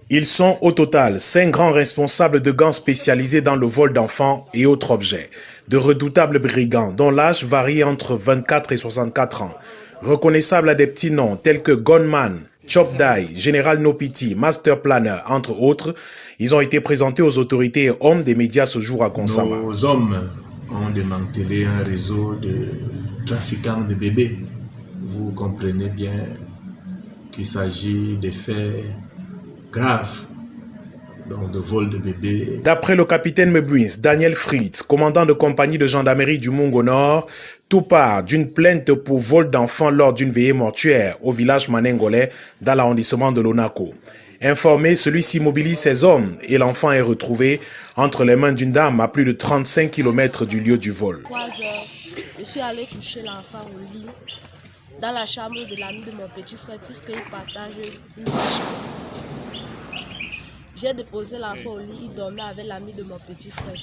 Ils sont au total 5 grands responsables de gangs spécialisés dans le vol d'enfants et autres objets. De redoutables brigands dont l'âge varie entre 24 et 64 ans. Reconnaissables à des petits noms tels que Gunman, Chop Die, Général Nopiti, Master Planner, entre autres, ils ont été présentés aux autorités et hommes des médias ce jour à Konsama. Nos hommes ont démantelé un réseau de trafiquants de bébés. Vous comprenez bien qu'il s'agit de faits graves, donc de vol de bébés. D'après le capitaine Mebuins, Daniel Fritz, commandant de compagnie de gendarmerie du Mungo Nord, tout part d'une plainte pour vol d'enfants lors d'une veillée mortuaire au village Manengolais dans l'arrondissement de Lonako. Informé, celui-ci mobilise ses hommes et l'enfant est retrouvé entre les mains d'une dame à plus de 35 km du lieu du vol. 3 heures, je suis allé coucher l'enfant au lit dans la chambre de l'ami de mon petit frère puisqu'il partage une chambre. J'ai déposé l'enfant au lit, il dormait avec l'ami de mon petit frère.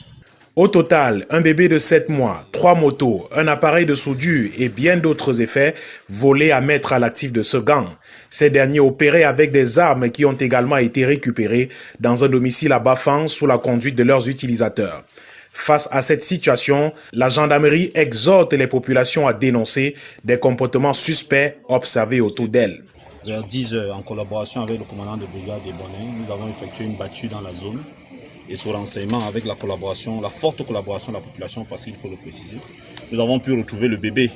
Au total, un bébé de 7 mois, 3 motos, un appareil de soudure et bien d'autres effets volés à mettre à l'actif de ce gang. Ces derniers opéraient avec des armes qui ont également été récupérées dans un domicile à Bafang sous la conduite de leurs utilisateurs. Face à cette situation, la gendarmerie exhorte les populations à dénoncer des comportements suspects observés autour d'elles. Vers 10 heures, en collaboration avec le commandant de brigade des Bonnets, nous avons effectué une battue dans la zone. Et sous renseignement, avec la collaboration, la forte collaboration de la population, parce qu'il faut le préciser, nous avons pu retrouver le bébé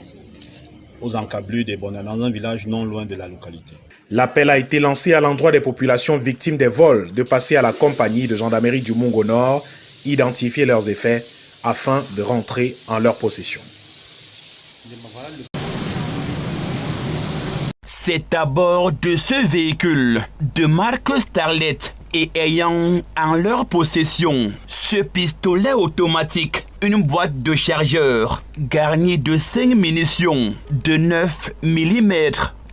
aux encablures des Bonnets, dans un village non loin de la localité. L'appel a été lancé à l'endroit des populations victimes des vols de passer à la compagnie de gendarmerie du Mungo Nord, identifier leurs effets afin de rentrer en leur possession. C'est à bord de ce véhicule de marque Starlet et ayant en leur possession ce pistolet automatique, une boîte de chargeur garnie de 5 munitions de 9 mm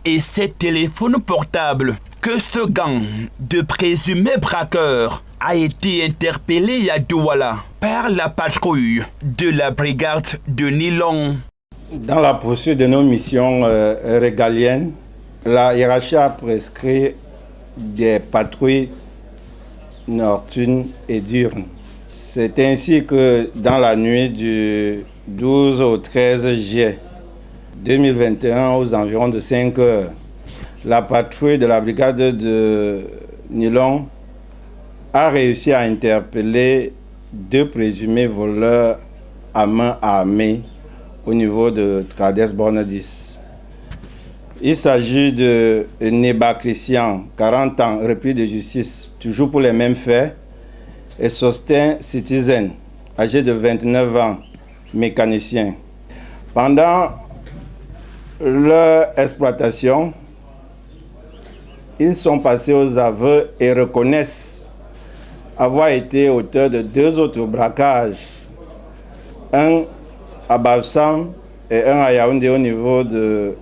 et 7 téléphones portables que ce gang de présumés braqueurs a été interpellé à Douala par la patrouille de la brigade de Nilong. Dans la poursuite de nos missions régaliennes, la hiérarchie a prescrit des patrouilles nocturnes et diurnes. C'est ainsi que dans la nuit du 12 au 13 juillet 2021, aux environs de 5 heures, la patrouille de la brigade de Nilong a réussi à interpeller 2 présumés voleurs à main armée au niveau de Trades Borne 10. Il s'agit de Neba Christian, 40 ans, repris de justice, toujours pour les mêmes faits, et Sostin Citizen, âgé de 29 ans, mécanicien. Pendant leur exploitation, ils sont passés aux aveux et reconnaissent avoir été auteurs de 2 autres braquages, un à Bafang et un à Yaoundé au niveau de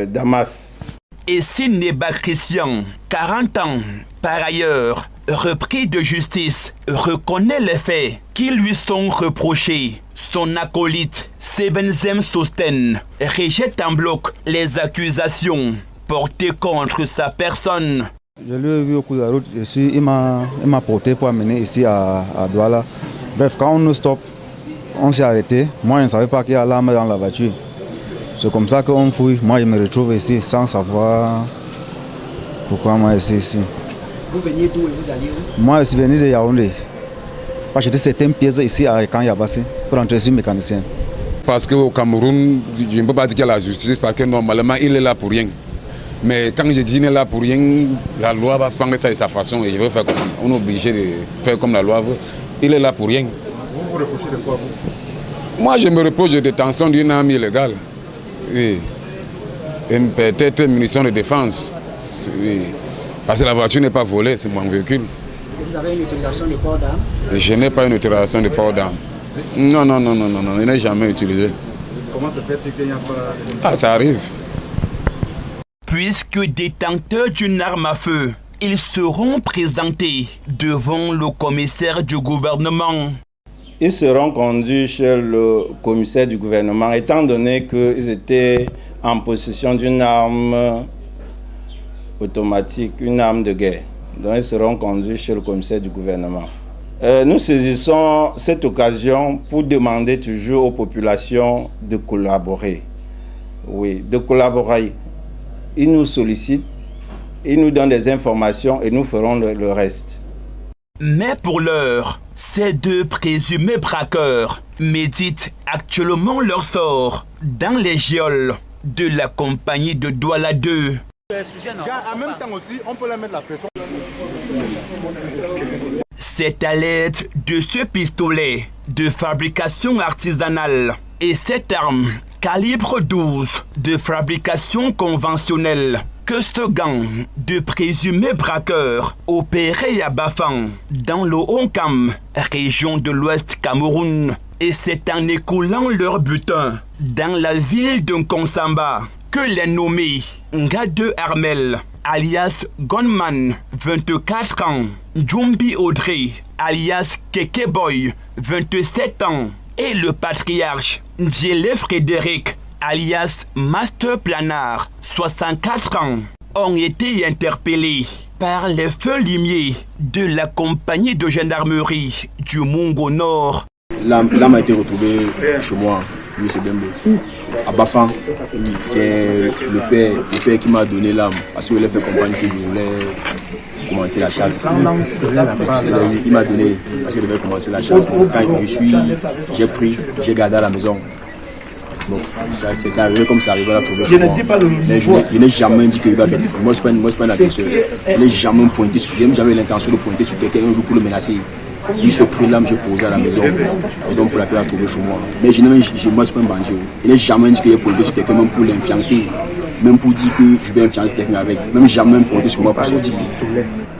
Damas. Et si Neba Christian, 40 ans, par ailleurs, repris de justice, reconnaît les faits qui lui sont reprochés, son acolyte, Sebenzem Sosten, rejette en bloc les accusations portées contre sa personne. Je lui ai vu au coup de la route, il m'a porté pour amener ici à Douala. Bref, quand on nous stoppe, on s'est arrêté. Moi, je ne savais pas qu'il y a l'arme dans la voiture. C'est comme ça qu'on fouille. Moi, je me retrouve ici sans savoir pourquoi moi je suis ici. Vous veniez d'où et vous alliez où? Moi, je suis venu de Yaoundé. Parce que j'étais certaines pièces ici à Kanyabassi pour entrer sur mécanicien. Parce qu'au Cameroun, je ne peux pas dire qu'il y a la justice parce que normalement, il est là pour rien. Mais quand je dis qu'il est là pour rien, la loi va prendre ça de sa façon et je veux faire comme on est obligé de faire comme la loi veut. Il est là pour rien. Vous vous reprochez de quoi, vous? Moi, je me reproche de détention d'une arme illégale. Oui. Et peut-être une munition de défense. Oui. Parce que la voiture n'est pas volée, c'est mon véhicule. Et vous avez une autorisation de port d'armes? Je n'ai pas une autorisation de port d'armes. Non, je n'ai jamais utilisé. Comment se fait-il qu'il n'y a pas... Ah, ça arrive. Puisque détenteurs d'une arme à feu, ils seront présentés devant le commissaire du gouvernement. Ils seront conduits chez le commissaire du gouvernement, étant donné qu'ils étaient en possession d'une arme automatique, une arme de guerre. Donc ils seront conduits chez le commissaire du gouvernement. Nous saisissons cette occasion pour demander toujours aux populations de collaborer. Oui, de collaborer. Ils nous sollicitent, ils nous donnent des informations et nous ferons le reste. Mais pour l'heure, ces deux présumés braqueurs méditent actuellement leur sort dans les geôles de la compagnie de Douala 2. En même temps aussi, on peut la mettre la pression. C'est à l'aide de ce pistolet de fabrication artisanale et cette arme calibre 12 de fabrication conventionnelle que ce gang de présumés braqueurs opérait à Bafang, dans le Haut-Cam, région de l'Ouest Cameroun, et c'est en écoulant leur butin dans la ville de Nkonsamba que les nommés Ngade Armel, alias Gunman, 24 ans, Djumbi Audrey, alias Kekeboy, 27 ans, et le patriarche Ndiele Frédéric, alias Master Planard, 64 ans, ont été interpellés par les feux limiers de la compagnie de gendarmerie du Mungo Nord. L'âme a été retrouvée chez moi, lui c'est Bembe. À Bafang, c'est le père qui m'a donné l'âme parce qu'il a fait comprendre que je voulais commencer la chasse. Il m'a donné parce qu'il devait commencer la chasse. Quand j'ai pris, j'ai gardé à la maison. Bon, c'est arrivé comme ça arrivé à la trouver. Mais je n'ai jamais dit qu'il va être. Moi, je ne suis pas un agresseur. Je n'ai jamais pointé sur quelqu'un. J'avais l'intention de pointer sur quelqu'un un jour pour le menacer. Il se prit l'âme, j'ai posé à la maison. Raison pour la faire trouver chez moi. Mais moi, je ne suis pas un bandit. Je n'ai jamais dit qu'il a pointé sur quelqu'un, même pour l'influencer. Même pour dire que je vais influencer quelqu'un avec. Même jamais pointé sur moi pour sortir.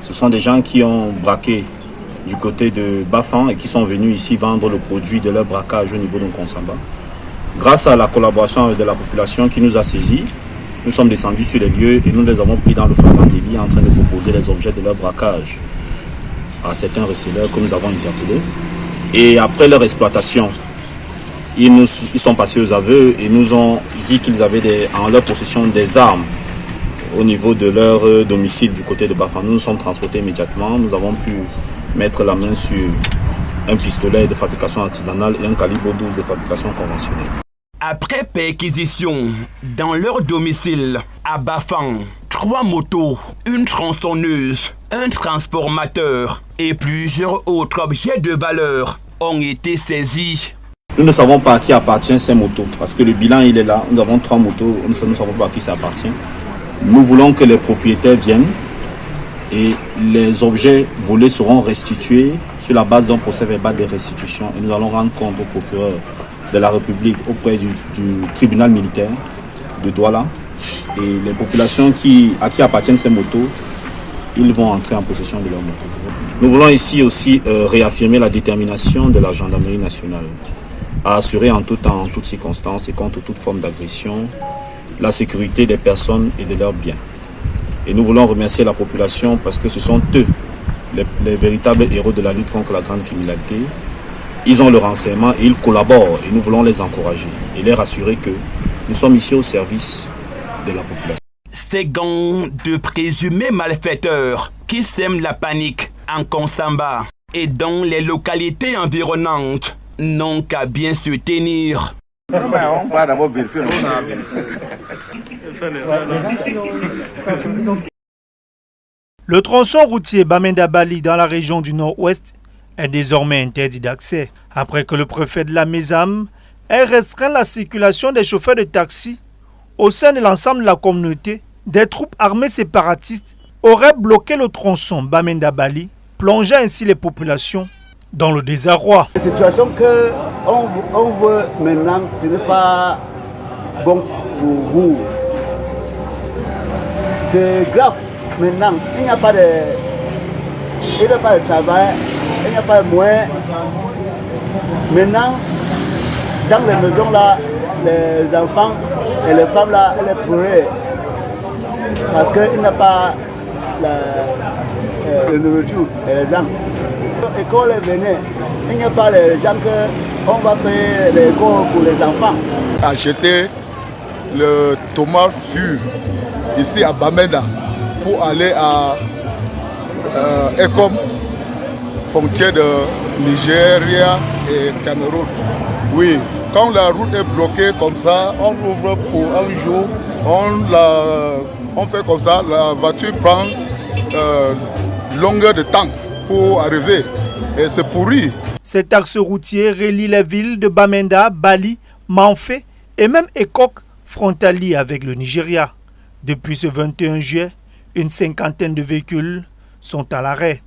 Ce sont des gens qui ont braqué du côté de Bafang et qui sont venus ici vendre le produit de leur braquage au niveau de Nkonsamba. Grâce à la collaboration de la population qui nous a saisis, nous sommes descendus sur les lieux et nous les avons pris dans le flagrant délit en train de proposer les objets de leur braquage à certains receleurs que nous avons interpellés. Et après leur exploitation, ils sont passés aux aveux et nous ont dit qu'ils avaient en leur possession des armes au niveau de leur domicile du côté de Bafang. Nous nous sommes transportés immédiatement. Nous avons pu mettre la main sur un pistolet de fabrication artisanale et un calibre 12 de fabrication conventionnelle. Après perquisition dans leur domicile à Bafang, 3 motos, une tronçonneuse, un transformateur et plusieurs autres objets de valeur ont été saisis. Nous ne savons pas à qui appartient ces motos parce que le bilan il est là. Nous avons 3 motos, nous ne savons pas à qui ça appartient. Nous voulons que les propriétaires viennent et les objets volés seront restitués sur la base d'un procès verbal de restitution et nous allons rendre compte au procureur de la République auprès du tribunal militaire de Douala et les populations à qui appartiennent ces motos, ils vont entrer en possession de leurs motos. Nous voulons ici aussi réaffirmer la détermination de la gendarmerie nationale à assurer en tout temps, en toutes circonstances et contre toute forme d'agression la sécurité des personnes et de leurs biens. Et nous voulons remercier la population parce que ce sont eux les véritables héros de la lutte contre la grande criminalité. Ils ont le renseignement et ils collaborent et nous voulons les encourager et les rassurer que nous sommes ici au service de la population. Ces gangs de présumés malfaiteurs qui sèment la panique en Nkonsamba et dans les localités environnantes n'ont qu'à bien se tenir. Non, mais on va d'abord vérifier. Le tronçon routier Bamenda-Bali dans la région du Nord-Ouest est désormais interdit d'accès après que le préfet de la Mézam ait restreint la circulation des chauffeurs de taxi au sein de l'ensemble de la communauté. Des troupes armées séparatistes auraient bloqué le tronçon Bamenda-Bali, plongeant ainsi les populations dans le désarroi. La situation qu'on veut maintenant, ce n'est pas bon pour vous. C'est grave maintenant. Il n'y a pas de travail, il n'y a pas de moyens. Maintenant, dans les maisons là, les enfants et les femmes là, elles pleurent parce qu'il n'y a pas la nourriture et les armes. Et quand on les venait, il n'y a pas les gens qu'on va payer les cours pour les enfants. Acheter le tomate fût ici à Bamenda pour aller ECOM, frontière de Nigeria et Cameroun. Oui, quand la route est bloquée comme ça, on ouvre pour un jour, on fait comme ça, la voiture prend longueur de temps pour arriver et c'est pourri. Cet axe routier relie les villes de Bamenda, Bali, Manfé et même Ekok, frontalier avec le Nigeria. Depuis ce 21 juillet, une cinquantaine de véhicules sont à l'arrêt.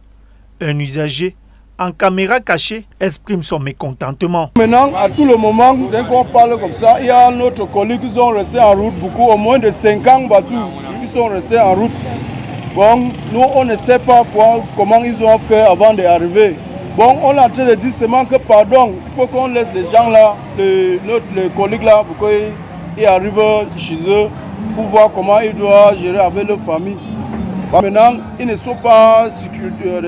Un usager en caméra cachée exprime son mécontentement. Maintenant, à tout le moment, dès qu'on parle comme ça, il y a notre collègue qui sont restés en route, beaucoup, au moins de 50 voitures qui sont restés en route. Bon, nous, on ne sait pas comment ils ont fait avant d'arriver. Bon, on est en train de dire seulement que pardon, il faut qu'on laisse les gens là, les collègues là, pour qu'ils arrivent chez eux, pour voir comment ils doivent gérer avec leur famille. Maintenant, ils ne sont pas à sécurité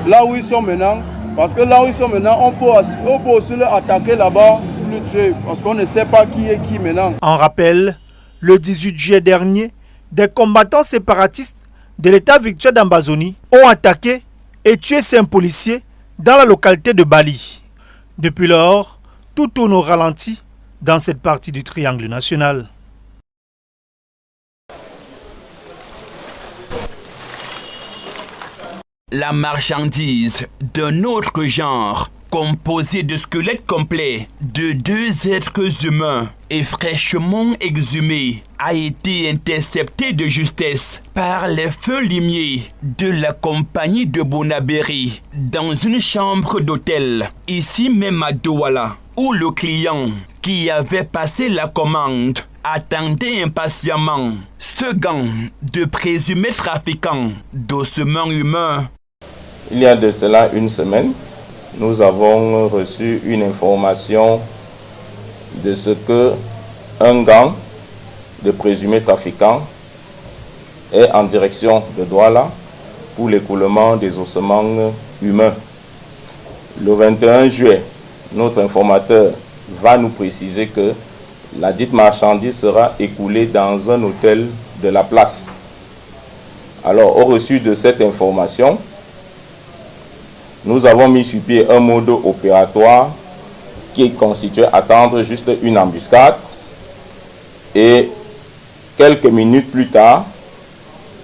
là où ils sont maintenant. Parce que là où ils sont maintenant, on peut aussi leur attaquer là-bas, le tuer. Parce qu'on ne sait pas qui est qui maintenant. En rappel, le 18 juillet dernier, des combattants séparatistes de l'État virtuel d'Ambazonie ont attaqué et tué 5 policiers dans la localité de Bali. Depuis lors, tout tourne au ralenti dans cette partie du triangle national. La marchandise d'un autre genre, composée de squelettes complets de 2 êtres humains et fraîchement exhumés, a été interceptée de justesse par les feux limiers de la compagnie de Bonabéry dans une chambre d'hôtel, ici même à Douala, où le client qui avait passé la commande attendait impatiemment ce gang de présumés trafiquants d'ossements humains. Il y a de cela une semaine, nous avons reçu une information de ce que un gang de présumés trafiquants est en direction de Douala pour l'écoulement des ossements humains. Le 21 juillet, notre informateur va nous préciser que la dite marchandise sera écoulée dans un hôtel de la place. Alors, au reçu de cette information, nous avons mis sur pied un mode opératoire qui constituait attendre juste une embuscade. Et quelques minutes plus tard,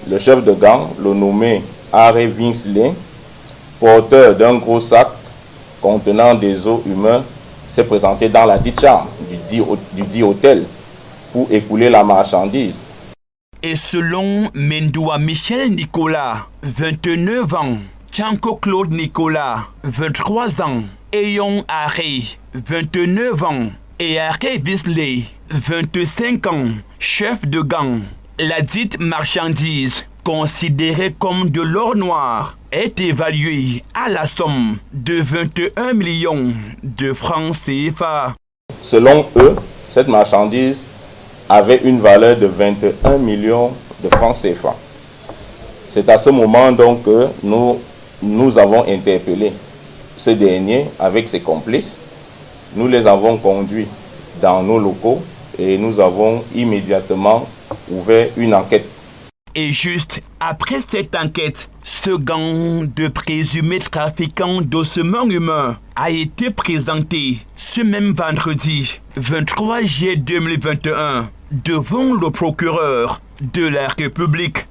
le chef de gang, le nommé Harry Vinsley, porteur d'un gros sac contenant des os humains, s'est présenté dans la dite chambre du dit hôtel pour écouler la marchandise. Et selon Mendoua Michel Nicolas, 29 ans, Tchanko Claude Nicolas, 23 ans, Eyon Harry, 29 ans, et Harry Bisley, 25 ans, chef de gang, la dite marchandise, considérée comme de l'or noir, est évaluée à la somme de 21 millions de francs CFA. Selon eux, cette marchandise avait une valeur de 21 millions de francs CFA. C'est à ce moment donc que nous avons interpellé ce dernier avec ses complices. Nous les avons conduits dans nos locaux et nous avons immédiatement ouvert une enquête. Et juste après cette enquête, ce gang de présumés trafiquants d'ossements humains a été présenté ce même vendredi 23 juillet 2021 devant le procureur de la République.